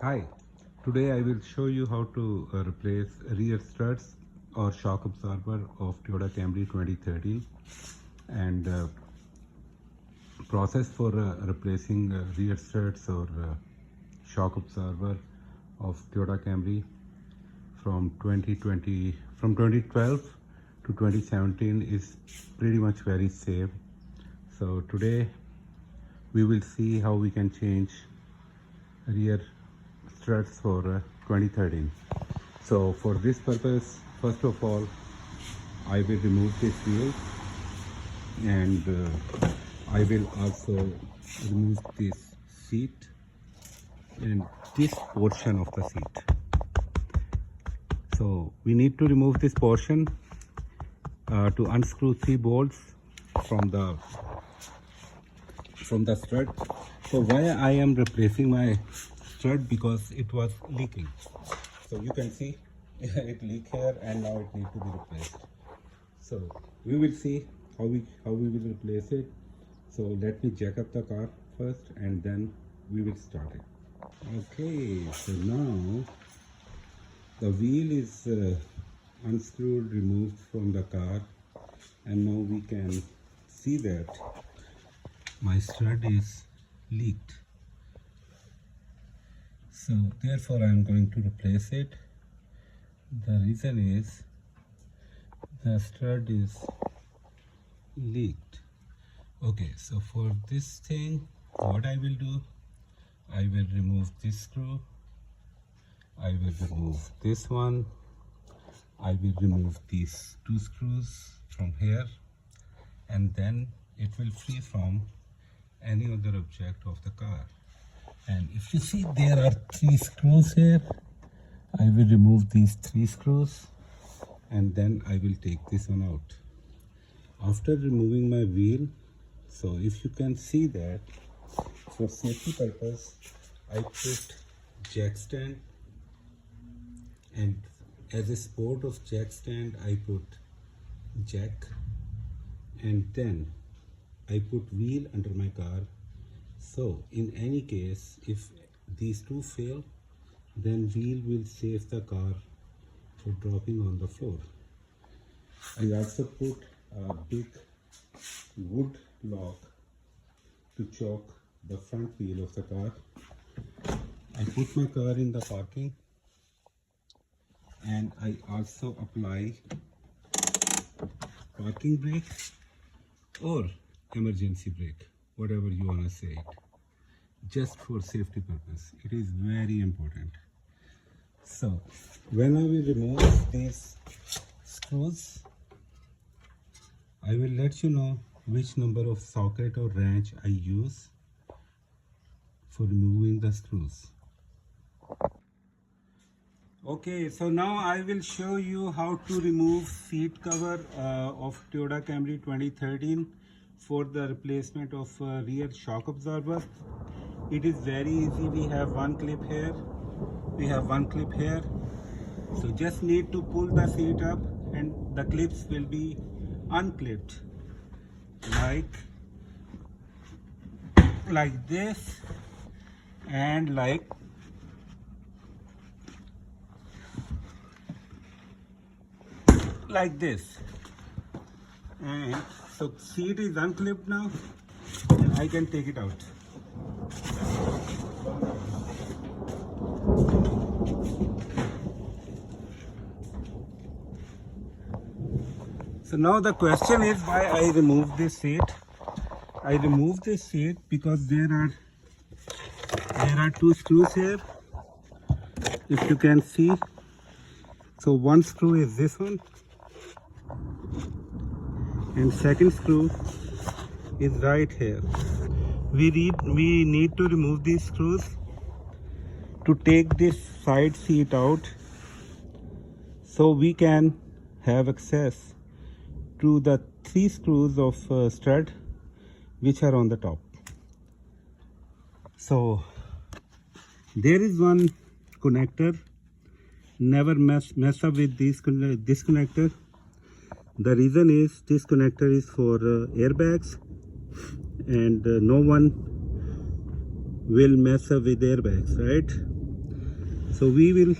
Hi, today I will show you how to replace rear struts or shock absorber of Toyota Camry 2013 and process for replacing rear struts or shock absorber of Toyota Camry from 2012 to 2017 is pretty much very safe. So today we will see how we can change rear struts for 2013. So for this purpose, first of all, I will remove this wheel and I will also remove this seat and this portion of the seat. So we need to remove this portion to unscrew 3 bolts from the strut. So why I am replacing my strut? Because it was leaking. So you can see it leaked here and now it needs to be replaced. So we will see how we will replace it. So let me jack up the car first and then we will start it. Okay, so now the wheel is unscrewed, removed from the car, and now we can see that my strut is leaked. So therefore I am going to replace it. The reason is the strut is leaked. Okay, so for this thing, what I will do, I will remove this screw, I will remove this one, I will remove these 2 screws from here, and then it will free from any other object of the car. And if you see, there are 3 screws here. I will remove these 3 screws and then I will take this one out. After removing my wheel, so if you can see that for safety purpose, I put jack stand, and as a support of jack stand I put jack, and then I put wheel under my car. So in any case, if these 2 fail, then wheel will save the car for dropping on the floor. I also put a big wood lock to choke the front wheel of the car. I put my car in the parking and I also apply parking brake or emergency brake, whatever you want to say it, just for safety purpose. It is very important. So when I will remove these screws, I will let you know which number of socket or wrench I use for removing the screws. Okay, so now I will show you how to remove seat cover of Toyota Camry 2013 for the replacement of rear shock absorber. It is very easy. We have one clip here, we have one clip here. So just need to pull the seat up and the clips will be unclipped like this and like this. And so seat is unclipped now and I can take it out. So now the question is why I remove this seat. I remove this seat because there are 2 screws here, if you can see. So one screw is this one and second screw is right here. We need to remove these screws to take this side seat out so we can have access to the 3 screws of strut which are on the top. So there is one connector. Never mess up with this connector. The reason is this connector is for airbags, and no one will mess up with airbags, right? So we will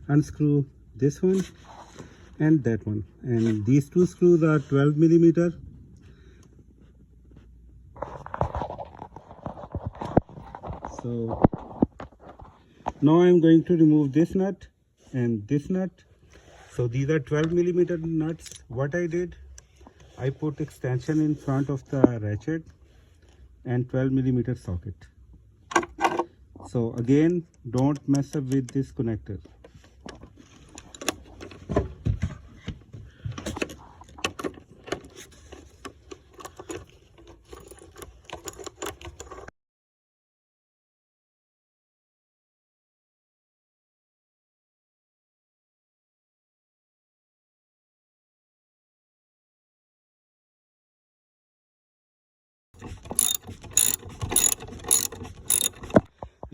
unscrew this one and that one, and these two screws are 12 millimeter. So now I am going to remove this nut and this nut. So these are 12 millimeter nuts. What I did, I put extension in front of the ratchet and 12 millimeter socket. So again, don't mess up with this connector.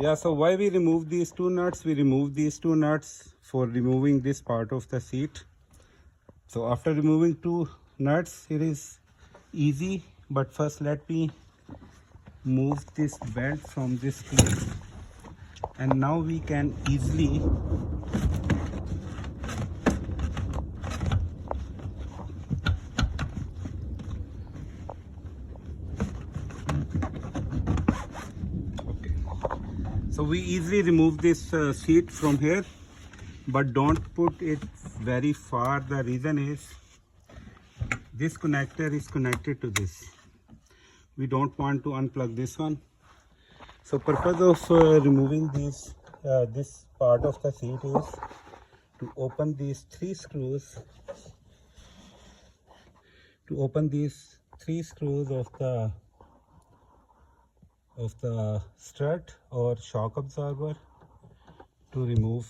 Yeah, so why we remove these two nuts? We remove these two nuts for removing this part of the seat. So after removing two nuts, it is easy, but first let me move this belt from this clip, and now we can easily so we easily remove this seat from here, but don't put it very far. The reason is this connector is connected to this. We don't want to unplug this one. So purpose of removing this part of the seat is to open these three screws. To open these three screws of the strut or shock absorber to remove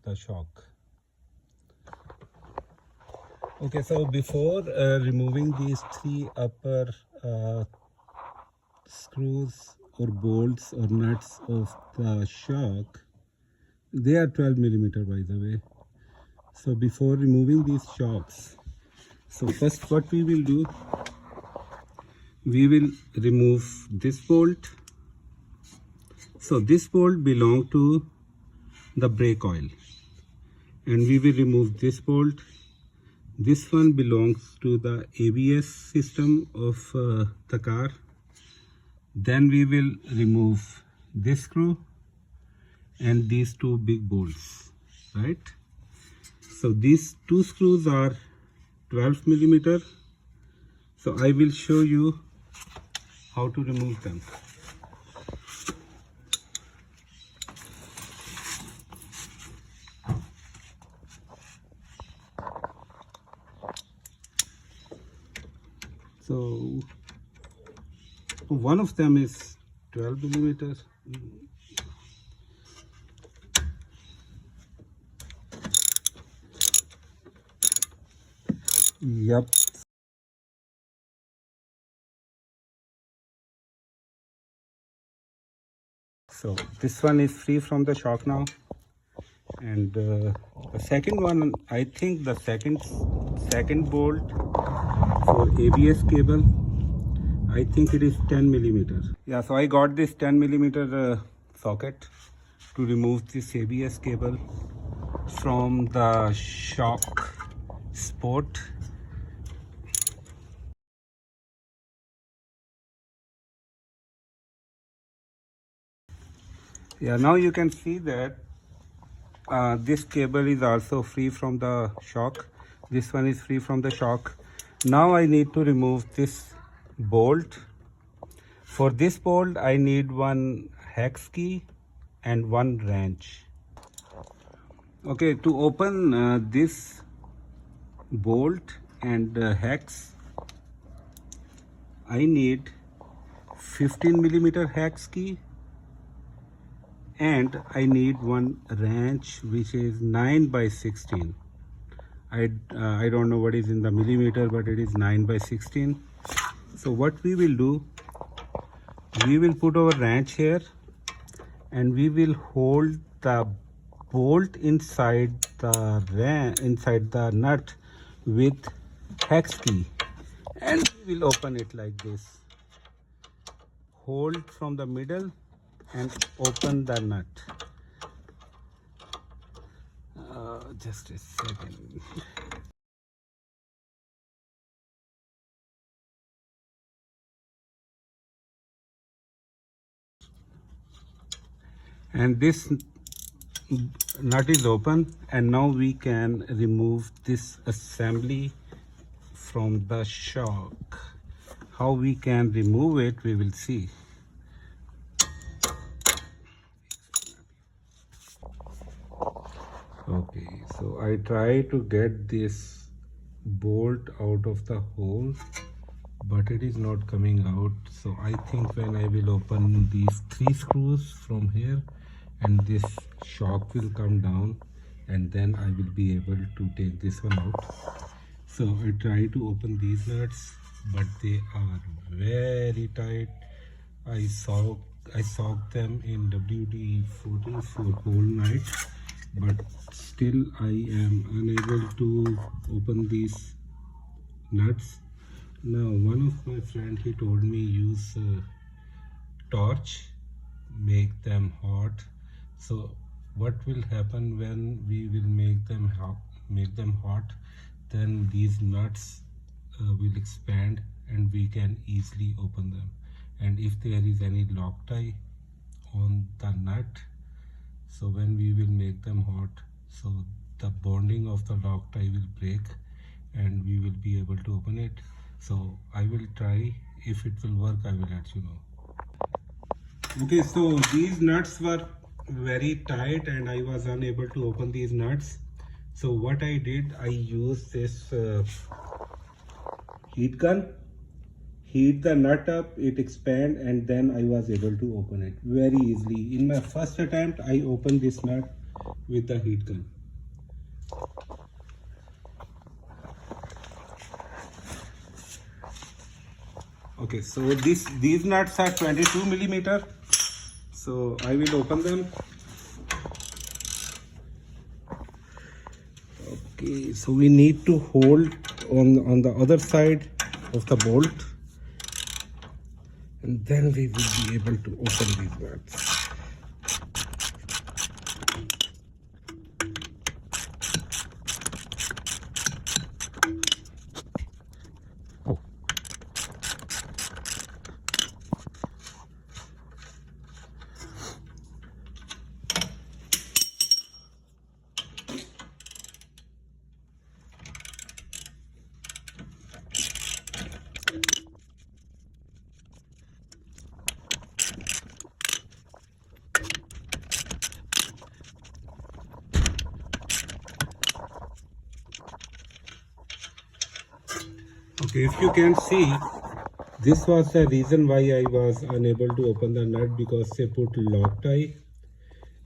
the shock. Okay, so before removing these three upper screws or bolts or nuts of the shock, they are 12 millimeter by the way. So before removing these shocks, so first what we will do, we will remove this bolt. So this bolt belongs to the brake oil, and we will remove this bolt. This one belongs to the ABS system of the car. Then we will remove this screw and these two big bolts, right? So these two screws are 12 millimeter. So I will show you how to remove them. So one of them is 12 millimeter. Yep. So this one is free from the shock now, and the second one, I think the second bolt for ABS cable, I think it is 10 millimeter. Yeah, so I got this 10 millimeter socket to remove this ABS cable from the shock sport. Yeah, now you can see that this cable is also free from the shock. This one is free from the shock. Now I need to remove this bolt. For this bolt I need one hex key and one wrench. Okay, to open this bolt and hex, I need 15 millimeter hex key, and I need one wrench which is 9 by 16. I don't know what is in the millimeter, but it is 9 by 16. So what we will do, we will put our wrench here and we will hold the bolt inside the nut with hex key, and we will open it like this. Hold from the middle and open the nut. Just a second. And this nut is open, and now we can remove this assembly from the shock. How we can remove it, we will see. Okay, so I try to get this bolt out of the hole, but it is not coming out. So I think when I will open these 3 screws from here, and this shock will come down, and then I will be able to take this one out. So I try to open these nuts, but they are very tight. I soaked them in WD-40 for whole night, but still I am unable to open these nuts. Now one of my friend, he told me use torch, make them hot. So what will happen when we will make them hot, then these nuts will expand and we can easily open them. And if there is any Loctite on the nut, so when we will make them hot, so the bonding of the Loctite will break and we will be able to open it. So I will try. If it will work, I will let you know. Okay, so these nuts were very tight and I was unable to open these nuts. So what I did, I used this heat gun, heat the nut up, it expand, and then I was able to open it very easily. In my first attempt, I opened this nut with the heat gun. Okay, so these nuts are 22 millimeter. So I will open them. Okay, so we need to hold on the other side of the bolt, and then we will be able to open these nuts. Okay, if you can see, this was the reason why I was unable to open the nut, because they put Loctite,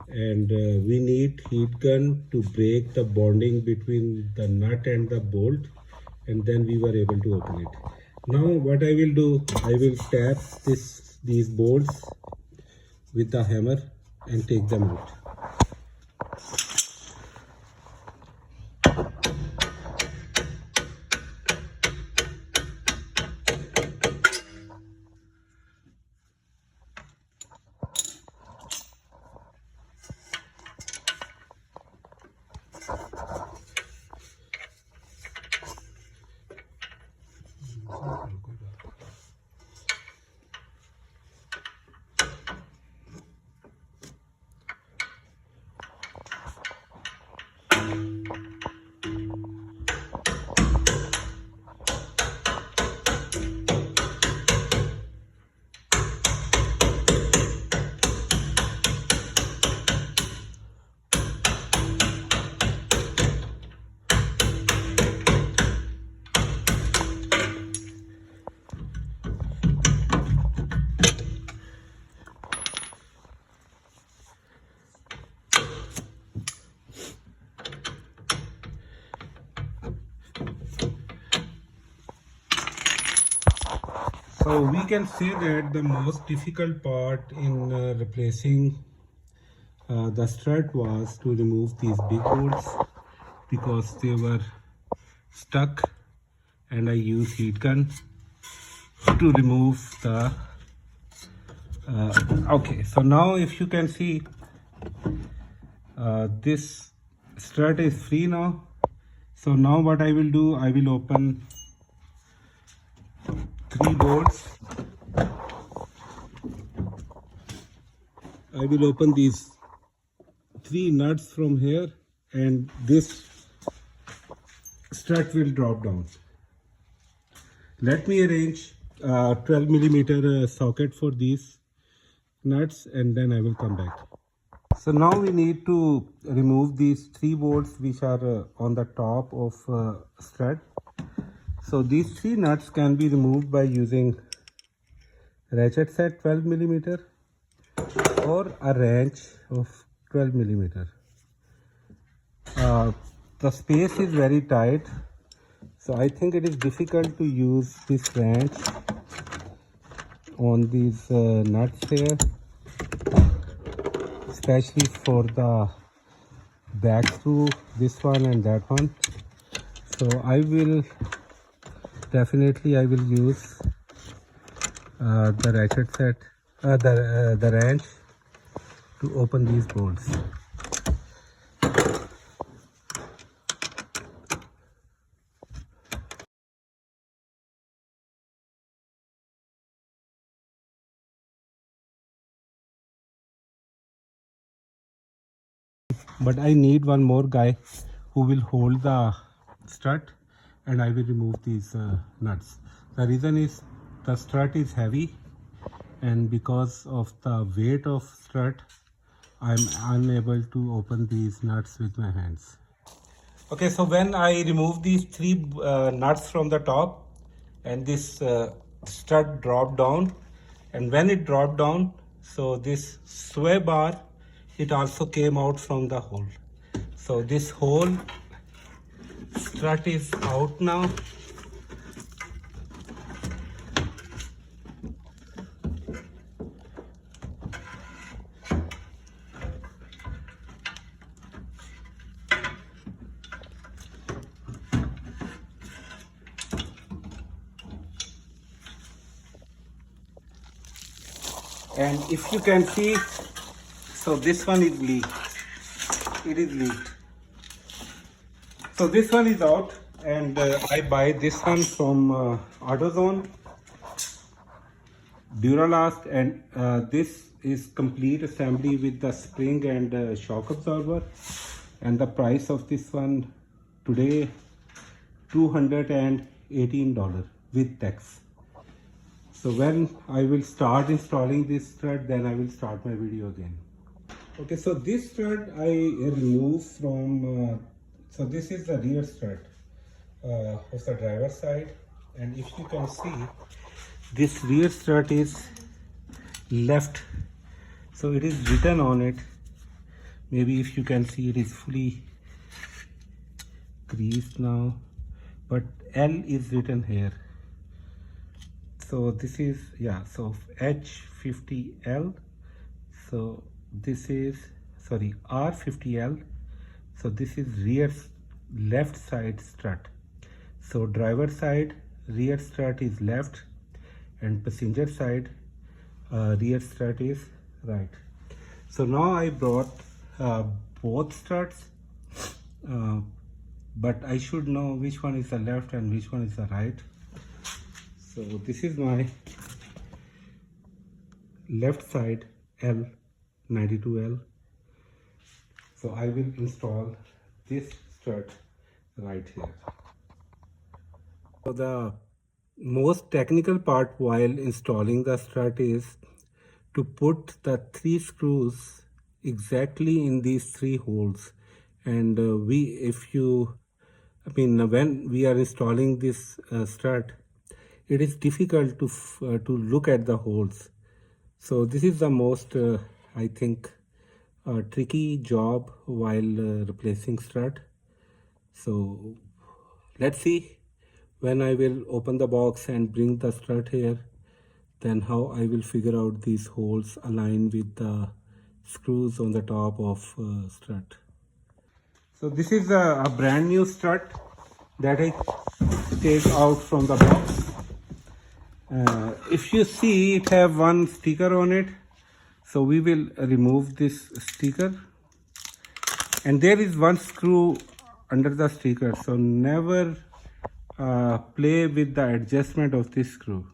and we need heat gun to break the bonding between the nut and the bolt, and then we were able to open it. Now what I will do, I will tap these bolts with the hammer and take them out. So we can say that the most difficult part in replacing the strut was to remove these big bolts, because they were stuck, and I used heat gun to remove the okay, so now if you can see, this strut is free now. So now what I will do, I will open 3 bolts. I will open these 3 nuts from here, and this strut will drop down. Let me arrange 12 millimeter socket for these nuts, and then I will come back. So now we need to remove these 3 bolts which are on the top of strut. So these 3 nuts can be removed by using ratchet set 12 millimeter or a wrench of 12 millimeter. The space is very tight, so I think it is difficult to use this wrench on these nuts here, especially for the back screw, this one and that one. So I will definitely use the ratchet set, the wrench to open these bolts. But I need one more guy who will hold the strut, and I will remove these nuts. The reason is the strut is heavy, and because of the weight of strut, I'm unable to open these nuts with my hands. Okay, so when I remove these 3 nuts from the top, and this strut dropped down, and when it dropped down, so this sway bar, it also came out from the hole. So this whole strut is out now. And if you can see, so this one is leaked. It is leaked. So this one is out, and I buy this one from AutoZone, Duralast, and this is complete assembly with the spring and shock absorber. And the price of this one today, $218 with tax. So when I will start installing this strut, then I will start my video again. Okay, so this strut I remove from, so this is the rear strut of the driver's side, and if you can see, this rear strut is left, so it is written on it. Maybe if you can see, it is fully creased now, but L is written here. So this is, yeah, so H50L, so this is, sorry, R50L, so this is rear left side strut. So driver side rear strut is left, and passenger side rear strut is right. So now I brought both struts, but I should know which one is the left and which one is the right. So this is my left side L, 92L. So I will install this strut right here. So the most technical part while installing the strut is to put the 3 screws exactly in these 3 holes. And when we are installing this strut, it is difficult to look at the holes. So this is the most I think tricky job while replacing strut. So let's see, when I will open the box and bring the strut here, then how I will figure out these holes align with the screws on the top of strut. So this is a brand new strut that I take out from the box. If you see, it have one sticker on it, so we will remove this sticker. And there is one screw under the sticker, so never play with the adjustment of this screw.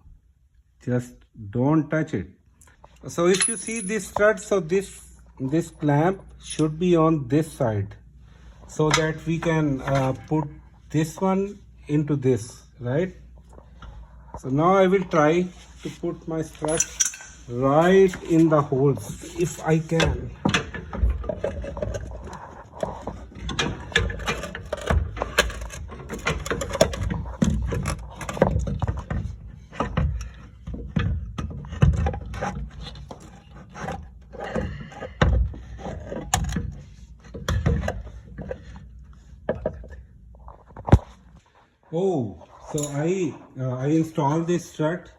Just don't touch it. So if you see this strut, so this clamp should be on this side, so that we can put this one into this, right? So now I will try to put my strut right in the holes if I can. Oh, so I installed this strut,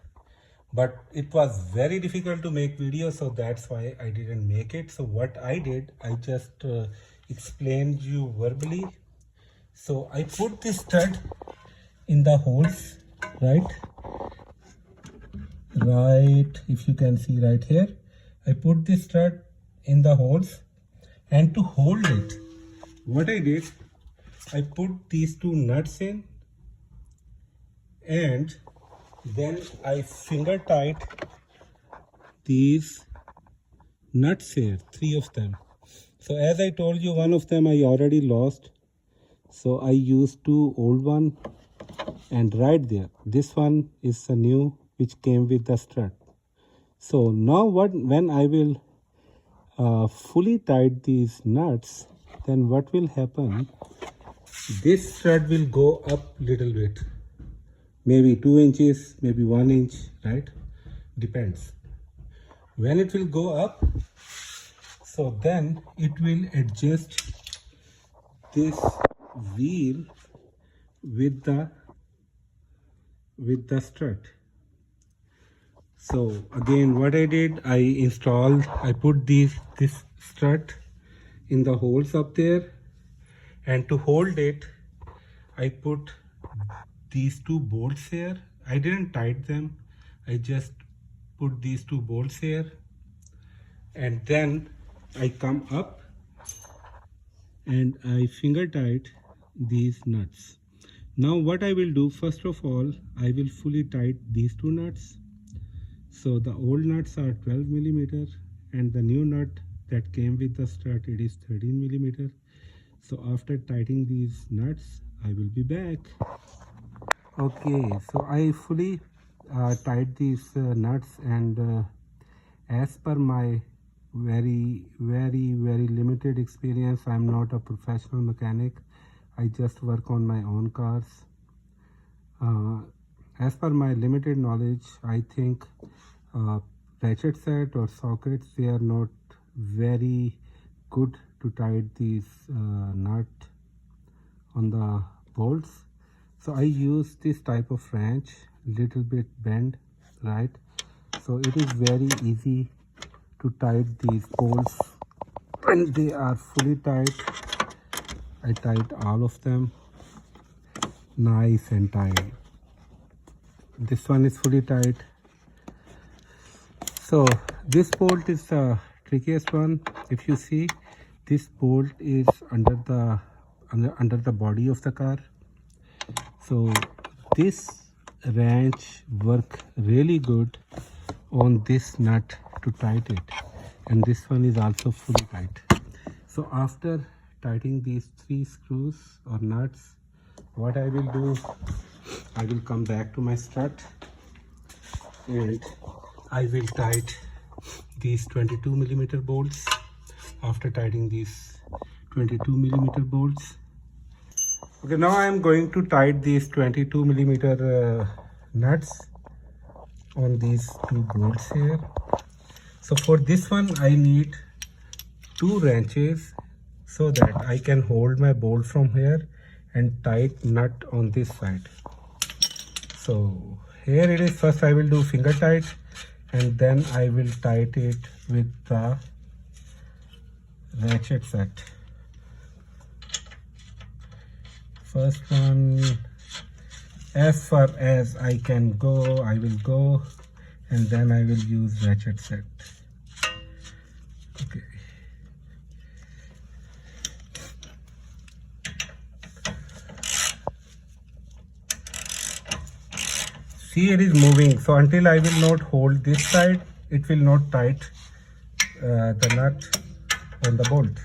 but it was very difficult to make video, so that's why I didn't make it. So what I did, I just explained you verbally. So I put this strut in the holes, right? If you can see right here, I put this strut in the holes, and to hold it, what I did, I put these two nuts in, and then I finger tight these nuts here, 3 of them. So as I told you, one of them I already lost, so I used 2 old one, and right there, this one is the new which came with the strut. So now when I will fully tight these nuts, then what will happen, this strut will go up little bit, maybe 2 inches, maybe 1 inch, right? Depends. When it will go up, so then it will adjust this wheel with the strut. So again, what I did, I put this strut in the holes up there, and to hold it, I put these 2 bolts here. I didn't tight them, I just put these 2 bolts here, and then I come up and I finger tight these nuts. Now what I will do, first of all, I will fully tight these 2 nuts. So the old nuts are 12 millimeter, and the new nut that came with the strut, it is 13 millimeter. So after tightening these nuts, I will be back. Okay, so I fully tied these nuts, and as per my very limited experience, I am not a professional mechanic, I just work on my own cars. As per my limited knowledge, I think ratchet set or sockets, they are not very good to tight these nut on the bolts. So I use this type of wrench, little bit bend, right? So it is very easy to tight these bolts. When they are fully tight, I tight all of them nice and tight. This one is fully tight. So this bolt is the trickiest one. If you see, this bolt is under the body of the car. So this wrench work really good on this nut to tight it, and this one is also fully tight. So after tightening these 3 screws or nuts, what I will do, I will come back to my strut and I will tight these 22 millimeter bolts. After tightening these 22 millimeter bolts, okay, now I am going to tight these 22 millimeter nuts on these 2 bolts here. So for this one, I need 2 wrenches so that I can hold my bolt from here and tight nut on this side. So here it is. First I will do finger tight, and then I will tight it with the ratchet set. First one, as far as I can go, I will go, and then I will use ratchet set. Okay. See, it is moving. So until I will not hold this side, it will not tight the nut on the bolt.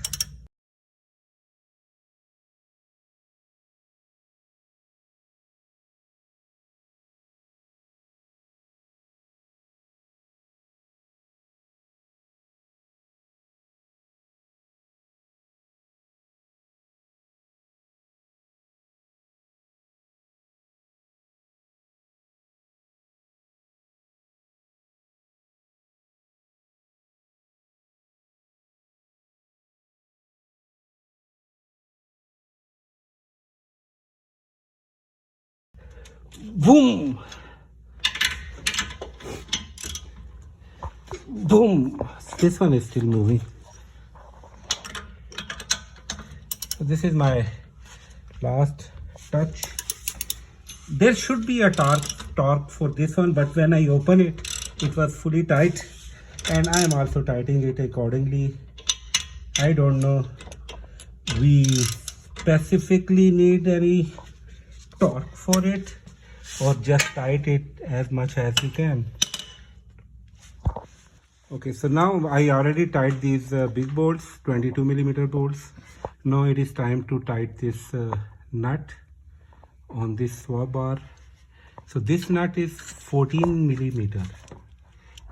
Boom! Boom! This one is still moving. So this is my last touch. There should be a torque for this one, but when I open it, it was fully tight, and I am also tightening it accordingly. I don't know we specifically need any torque for it, or just tight it as much as you can. Okay, so now I already tied these big bolts, 22mm bolts. Now it is time to tighten this nut on this swab bar. So this nut is 14mm,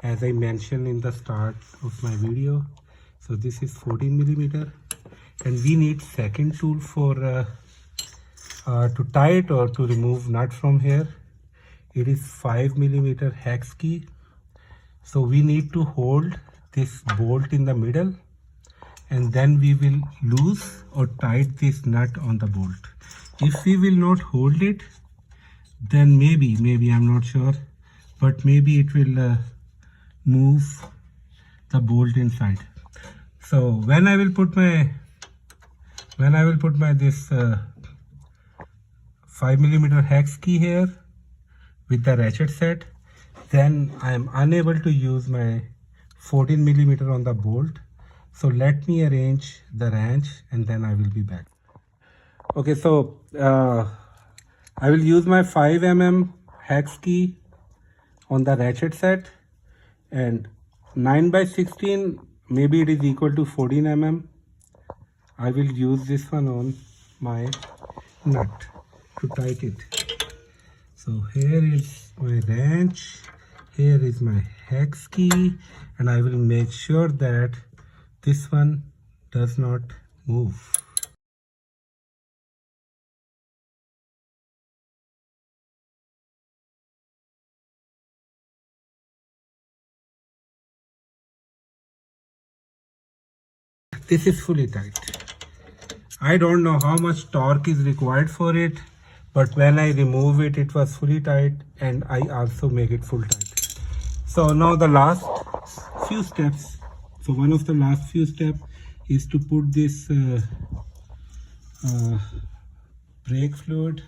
as I mentioned in the start of my video. So this is 14mm, and we need second tool for to tie it or to remove nut from here. It is 5mm hex key. So we need to hold this bolt in the middle, and then we will loose or tight this nut on the bolt. If we will not hold it, then maybe I'm not sure, but maybe it will move the bolt inside. So when I will put my this 5mm hex key here with the ratchet set, then I am unable to use my 14mm on the bolt. So let me arrange the wrench, and then I will be back. Okay, so I will use my 5mm hex key on the ratchet set, and 9/16, maybe it is equal to 14mm. I will use this one on my nut to tighten it. So here is my wrench, here is my hex key, and I will make sure that this one does not move. This is fully tight. I don't know how much torque is required for it, but when I remove it, it was fully tight, and I also make it full tight. So now the last few steps. So one of the last few steps is to put this brake fluid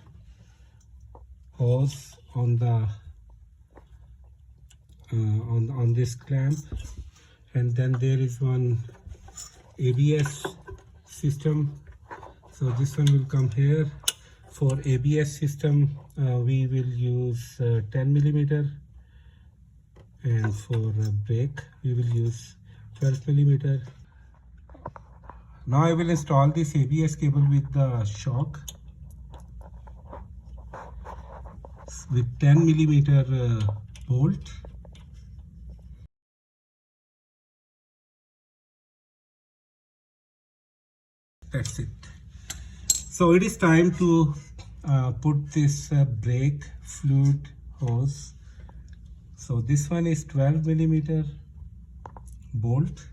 hose on the on this clamp, and then there is one ABS system. So this one will come here. For ABS system, we will use 10mm, and for brake we will use 12mm. Now I will install this ABS cable with the shock with 10mm bolt. That's it. So it is time to put this brake fluid hose. So this one is 12mm bolt.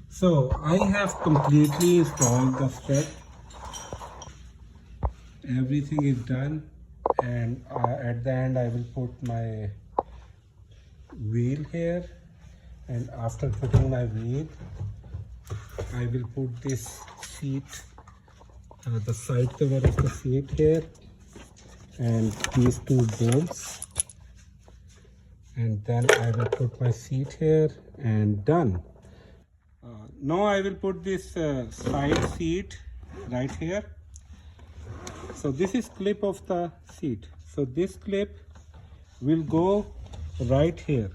So I have completely installed the strut. Everything is done, and at the end I will put my wheel here, and after putting my wheel I will put this seat, the side cover of the seat here, and these two bolts, and then I will put my seat here and done. Now I will put this side seat right here. So this is clip of the seat. So this clip will go right here.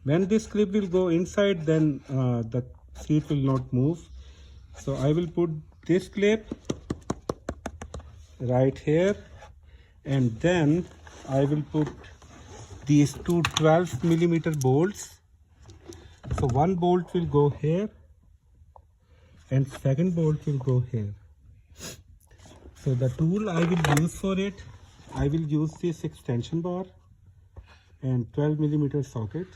When this clip will go inside, then the seat will not move. So I will put this clip right here, and then I will put these two 12mm bolts. So one bolt will go here and second bolt will go here. So the tool I will use for it, I will use this extension bar and 12mm socket.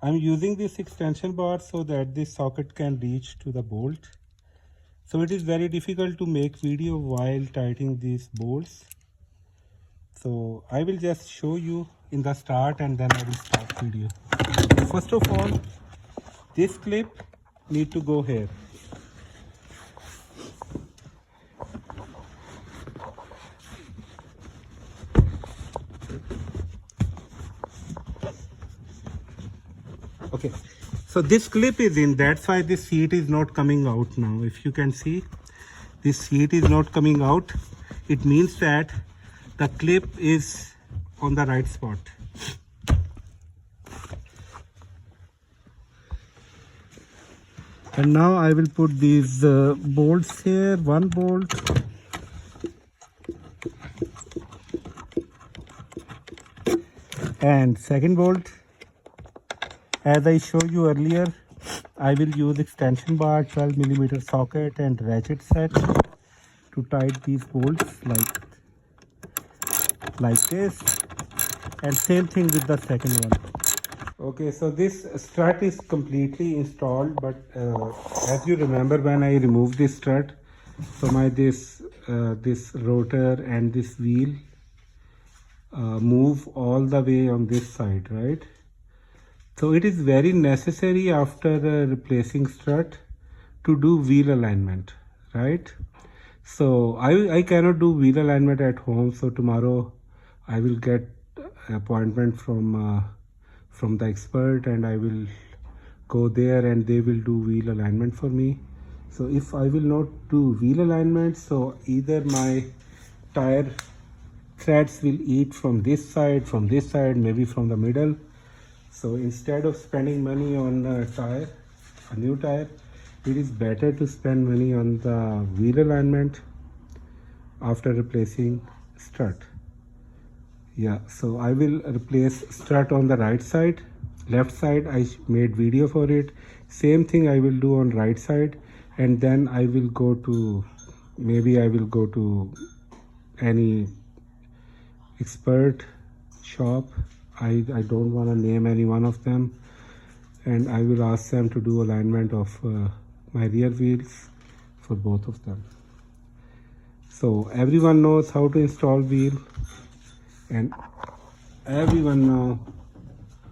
I'm using this extension bar so that this socket can reach to the bolt. So it is very difficult to make video while tightening these bolts. So I will just show you in the start and then I will start video. First of all, this clip need to go here. Okay, so this clip is in, that's why this seat is not coming out now. If you can see, this seat is not coming out. It means that the clip is on the right spot. And now I will put these bolts here, one bolt. And second bolt. As I showed you earlier, I will use extension bar, 12mm socket and ratchet set to tighten these bolts like this, and same thing with the second one. Okay, so this strut is completely installed, but as you remember when I removed this strut, so this rotor and this wheel move all the way on this side, right? So it is very necessary after replacing strut to do wheel alignment, right? So I cannot do wheel alignment at home. So tomorrow I will get appointment from the expert and I will go there and they will do wheel alignment for me. So if I will not do wheel alignment, so either my tire threads will eat from this side, maybe from the middle. So instead of spending money on a new tire, it is better to spend money on the wheel alignment after replacing strut. Yeah, so I will replace strut on the right side. Left side I made video for it. Same thing I will do on right side, and then I will go to, maybe I will go to any expert shop. I don't want to name any one of them, and I will ask them to do alignment of my rear wheels for both of them. So everyone knows how to install wheel, and everyone knows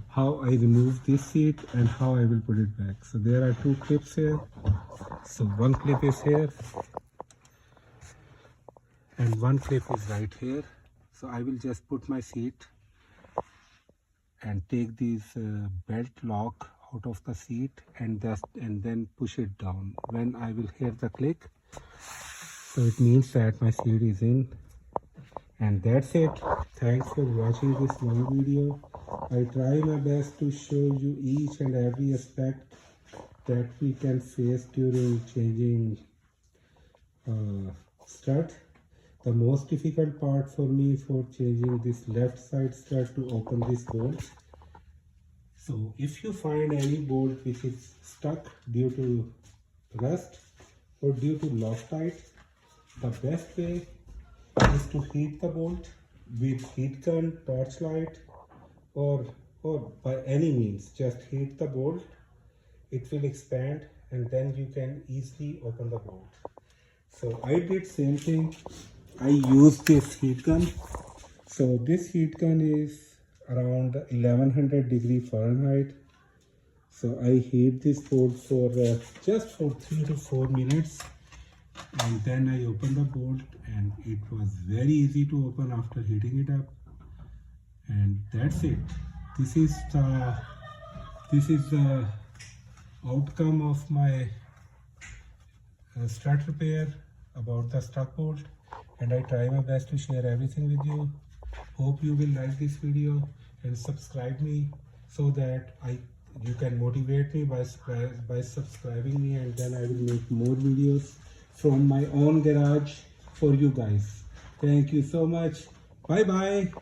how I remove this seat and how I will put it back. So there are two clips here. So one clip is here and one clip is right here. So I will just put my seat and take this belt lock out of the seat and then push it down. When I will hear the click, so it means that my seat is in. And that's it. Thanks for watching this long video. I try my best to show you each and every aspect that we can face during changing strut. The most difficult part for me for changing this left side strut to open this bolt. So if you find any bolt which is stuck due to rust or due to Loctite, the best way is to heat the bolt with heat gun, torchlight, or by any means. Just heat the bolt, it will expand, and then you can easily open the bolt. So I did same thing. I used this heat gun. So this heat gun is around 1100 degree Fahrenheit. So I heat this bolt for just for 3 to 4 minutes, and then I opened the bolt, and it was very easy to open after heating it up. And that's it. This is the outcome of my strut repair about the strut bolt, and I try my best to share everything with you. Hope you will like this video and subscribe me so that you can motivate me by subscribing me, and then I will make more videos from my own garage for you guys. Thank you so much. Bye bye.